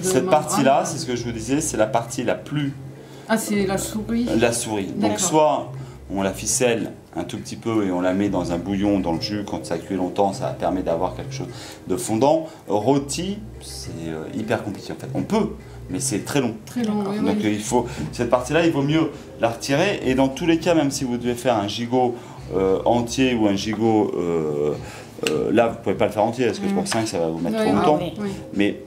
Cette partie-là, c'est ce que je vous disais, c'est la partie la plus... Ah, c'est la souris. La souris. Donc soit on la ficelle un tout petit peu et on la met dans un bouillon, dans le jus, quand ça cuit longtemps, ça permet d'avoir quelque chose de fondant. Rôti, c'est hyper compliqué en fait. On peut, mais c'est très long. Très long, oui. Donc il faut, cette partie-là, il vaut mieux la retirer. Et dans tous les cas, même si vous devez faire un gigot entier ou un gigot... là, vous ne pouvez pas le faire entier, parce que pour 5, ça va vous mettre trop longtemps. Mais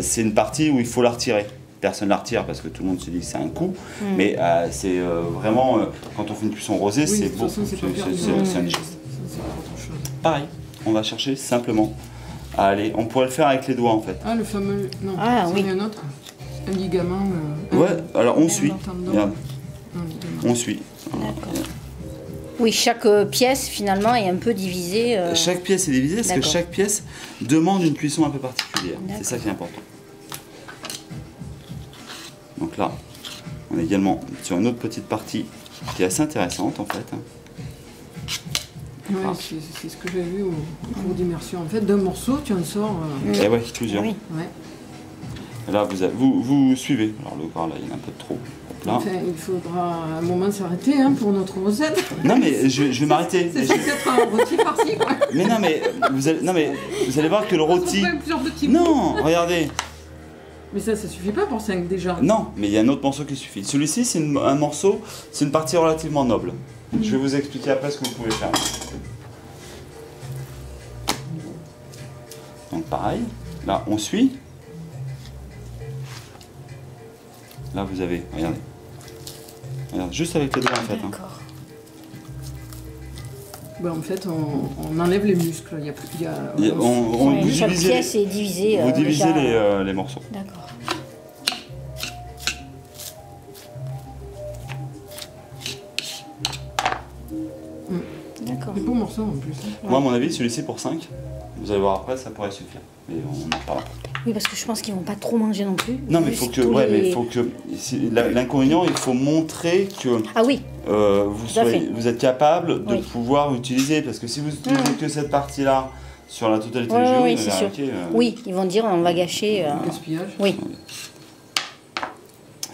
c'est une partie où il faut la retirer. Personne ne la retire parce que tout le monde se dit que c'est un coup, mais c'est vraiment, quand on fait une cuisson rosée, c'est beau, c'est un geste. Pareil, on va chercher simplement à aller, on pourrait le faire avec les doigts en fait. Ah, le fameux, non, oui. un autre, un ligament. Ouais, alors on suit, regarde. On suit. Oui, chaque pièce finalement est un peu divisée. Chaque pièce est divisée parce que chaque pièce demande une cuisson un peu particulière, c'est ça qui est important. Donc là, on est également sur une autre petite partie qui est assez intéressante en fait. Oui, c'est ce que j'ai vu au cours d'immersion. En fait, d'un morceau, tu en sors... Eh ouais, plusieurs. Ouais. Là, vous suivez. Alors le gras, là, il y en a un peu de trop. Là. Enfin, il faudra un moment s'arrêter pour notre recette. Non, mais je vais m'arrêter. C'est peut-être un rôti farci, quoi. Mais non, mais vous allez voir que le rôti... Non, regardez. Mais ça suffit pas pour 5 déjà. Non, mais il y a un autre morceau qui suffit. Celui-ci, c'est un morceau, c'est une partie relativement noble. Je vais vous expliquer après ce que vous pouvez faire. Donc pareil, là on suit. Là vous avez, regardez. Regarde, juste avec les doigts en fait. Ben, en fait, on enlève les muscles. Chaque pièce est divisée. Vous divisez les morceaux. D'accord. Des beaux morceaux en plus. Moi, à mon avis, celui-ci pour 5, vous allez voir après, ça pourrait suffire. Mais on en parlera. Oui, parce que je pense qu'ils vont pas trop manger non plus. Non, mais il faut que. Ouais, mais il faut que. L'inconvénient, il faut montrer que. Ah oui. Vous êtes capable de pouvoir utiliser. Parce que si vous utilisez que cette partie-là sur la totalité du jeu, c'est sûr. Oui, ils vont dire on va gâcher. Gaspillage. Oui.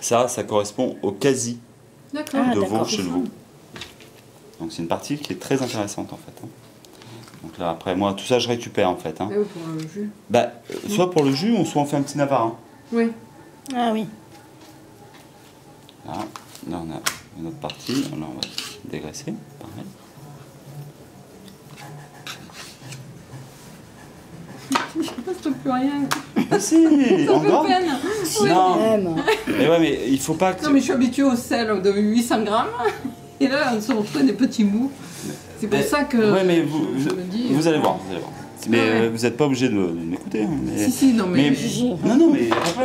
Ça correspond au quasi de veau chez le veau. Donc c'est une partie qui est très intéressante en fait. Donc là après moi tout ça je récupère en fait. Et pour le jus. Bah, soit pour le jus ou soit on fait un petit navarin. Oui. Ah oui. Là on a une autre partie, là on va dégraisser, pareil. Il reste plus rien. Ah si, encore Non. Mais ouais mais il faut pas que... Non mais je suis habituée au sel de 800 grammes. Et là, on se retrouve des petits mous. C'est pour ça que. Ouais, mais vous allez voir, Mais vous n'êtes pas obligé de m'écouter. Si, non, mais.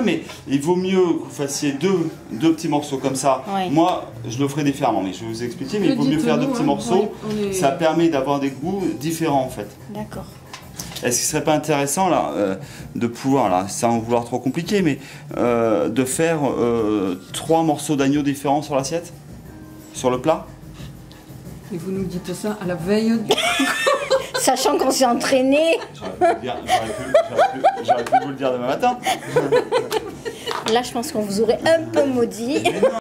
Mais il vaut mieux que vous fassiez deux petits morceaux comme ça. Ouais. Moi, je le ferai différemment, mais je vais vous expliquer. Mais il vaut mieux faire deux petits morceaux. Ça permet d'avoir des goûts différents en fait. D'accord. Est-ce qu'il ne serait pas intéressant là, de pouvoir, là, sans vouloir trop compliquer, mais de faire 3 morceaux d'agneau différents sur l'assiette? Sur le plat? Et vous nous dites ça à la veille du... Sachant qu'on s'est entraîné. J'aurais pu vous le dire demain matin. Là, je pense qu'on vous aurait un peu maudit.